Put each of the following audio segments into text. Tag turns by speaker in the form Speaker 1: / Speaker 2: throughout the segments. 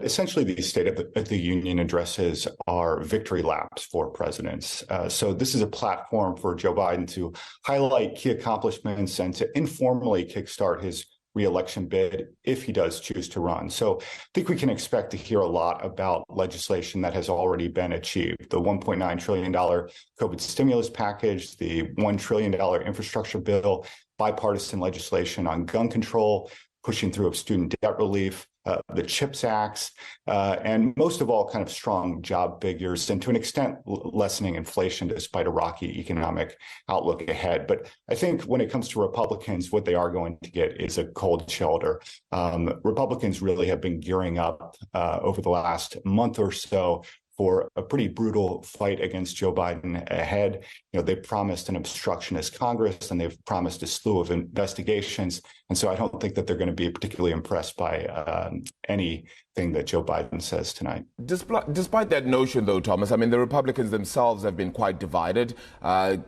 Speaker 1: essentially these State of the Union addresses are victory laps for presidents. So this is a platform for Joe Biden to highlight key accomplishments and to informally kickstart his re-election bid if he does choose to run. So I think we can expect to hear a lot about legislation that has already been achieved. The $1.9 trillion COVID stimulus package, the $1 trillion infrastructure bill, bipartisan legislation on gun control, pushing through of student debt relief, the CHIPS Acts, and most of all, kind of strong job figures, and to an extent, lessening inflation despite a rocky economic outlook ahead. But I think when it comes to Republicans, what they are going to get is a cold shoulder. Republicans really have been gearing up over the last month or so for a pretty brutal fight against Joe Biden ahead. They promised an obstructionist Congress, and they've promised a slew of investigations. And so I don't think that they're going to be particularly impressed by anything that Joe Biden says tonight.
Speaker 2: Despite that notion, though, Thomas, I mean, the Republicans themselves have been quite divided.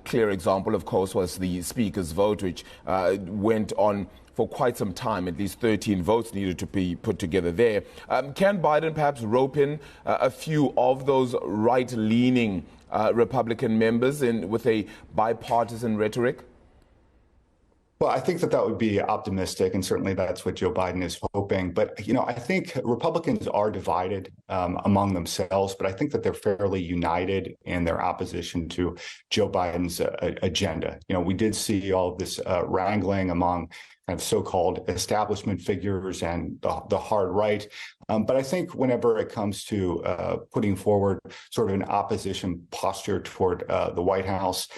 Speaker 2: Clear example, of course, was the Speaker's vote, which went on for quite some time. At least 13 votes needed to be put together there. Can Biden perhaps rope in a few of those right-leaning Republican members with a bipartisan rhetoric?
Speaker 1: Well, I think that would be optimistic, and certainly that's what Joe Biden is hoping. But, I think Republicans are divided among themselves, but I think that they're fairly united in their opposition to Joe Biden's agenda. We did see all of this wrangling among kind of so-called establishment figures and the hard right. But I think whenever it comes to putting forward sort of an opposition posture toward the White House,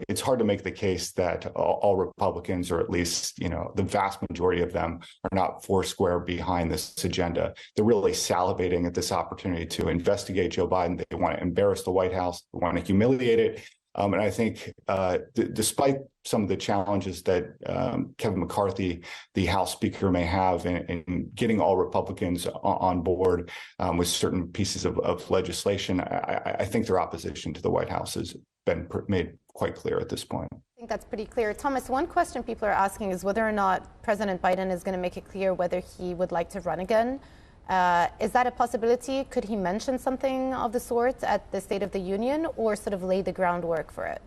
Speaker 1: it's hard to make the case that all Republicans, or at least, the vast majority of them, are not foursquare behind this agenda. They're really salivating at this opportunity to investigate Joe Biden. They want to embarrass the White House. They want to humiliate it. And I think despite some of the challenges that Kevin McCarthy, the House Speaker, may have in getting all Republicans on board with certain pieces of legislation, I think their opposition to the White House has been made quite clear at this point.
Speaker 3: I think that's pretty clear. Thomas, one question people are asking is whether or not President Biden is going to make it clear whether he would like to run again. Is that a possibility? Could he mention something of the sort at the State of the Union, or sort of lay the groundwork for it?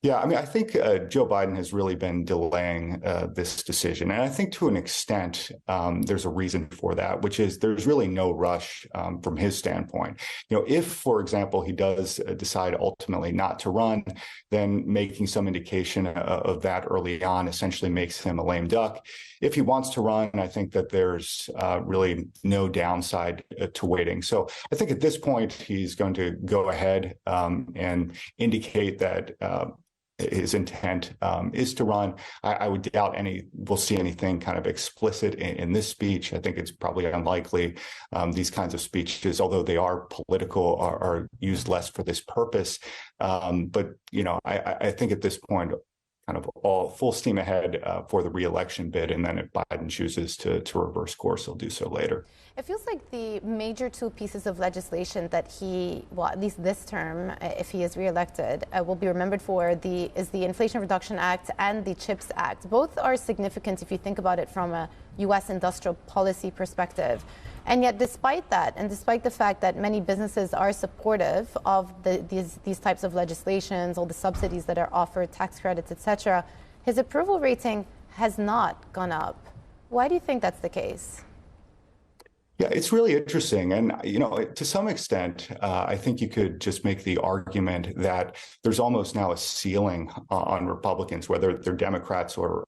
Speaker 1: Yeah, I mean, I think Joe Biden has really been delaying this decision. And I think to an extent, there's a reason for that, which is there's really no rush from his standpoint. If, for example, he does decide ultimately not to run, then making some indication of that early on essentially makes him a lame duck. If he wants to run, I think that there's really no downside to waiting. So I think at this point, he's going to go ahead and indicate that his intent is to run. I would doubt we'll see anything kind of explicit in this speech. I think it's probably unlikely. These kinds of speeches, although they are political, are used less for this purpose. But, I think at this point, kind of all full steam ahead for the re-election bid. And then if Biden chooses to reverse course, he'll do so later.
Speaker 3: It feels like the major two pieces of legislation that at least this term, if he is re-elected, will be remembered for is the Inflation Reduction Act and the CHIPS Act. Both are significant if you think about it from a U.S. industrial policy perspective. And yet, despite that, and despite the fact that many businesses are supportive of these types of legislations, all the subsidies that are offered, tax credits, etc., his approval rating has not gone up. Why do you think that's the case?
Speaker 1: Yeah, it's really interesting. And, to some extent, I think you could just make the argument that there's almost now a ceiling on Republicans, whether they're Democrats or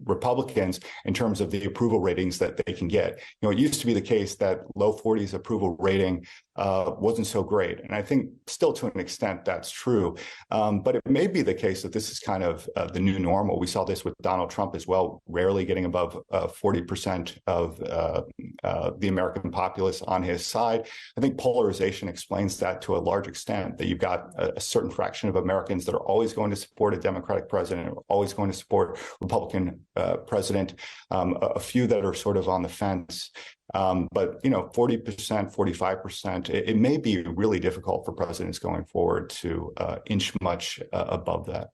Speaker 1: Republicans, in terms of the approval ratings that they can get. It used to be the case that low 40s approval rating wasn't so great. And I think still to an extent that's true. But it may be the case that this is kind of the new normal. We saw this with Donald Trump as well, rarely getting above 40% of the American populace on his side. I think polarization explains that to a large extent, that you've got a certain fraction of Americans that are always going to support a Democratic president, or always going to support Republican president, a few that are sort of on the fence. But 40%, 45%, it may be really difficult for presidents going forward to inch much above that.